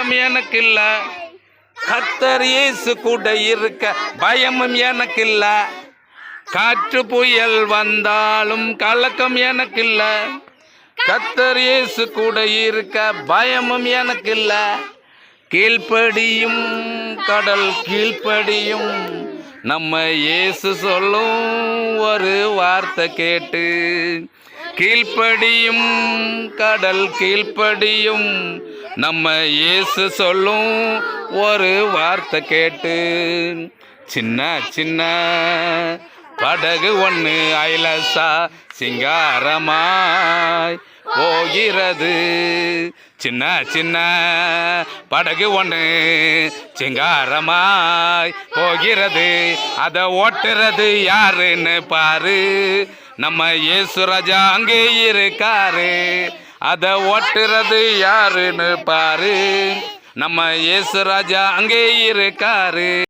கலக்கம் எனக்கு இல்ல. கர்த்தர் இயேசு கூட இருக்க பயமும் எனக்கு இல்ல. காற்று புயல் வந்தாலும் கலக்கம் எனக்கு இல்ல. கர்த்தர் இயேசு கூட இருக்க பயமும் எனக்கு இல்ல. கீழ்ப்படியும் கடல் கீழ்ப்படியும் நம்ம இயேசு சொல்லும் ஒரு வார்த்தை கேட்டு. கீழ்ப்படியும் கடல் கீழ்ப்படியும் நம்ம இயேசு சொல்லும் ஒரு வார்த்தை கேட்டு. சின்ன சின்ன படகு ஒன்று ஐலசா சிங்காரமாய் போகிறது. சின்ன சின்ன படகு ஒன்று சிங்காரமாய் போகிறது. அதை ஓட்டுறது யாருன்னு பாரு. நம்ம இயேசு ராஜா அங்கே இருக்காரு. அதை ஓட்டுறது யாருன்னு பாரு. நம்ம இயேசு ராஜா அங்கே இருக்காரு.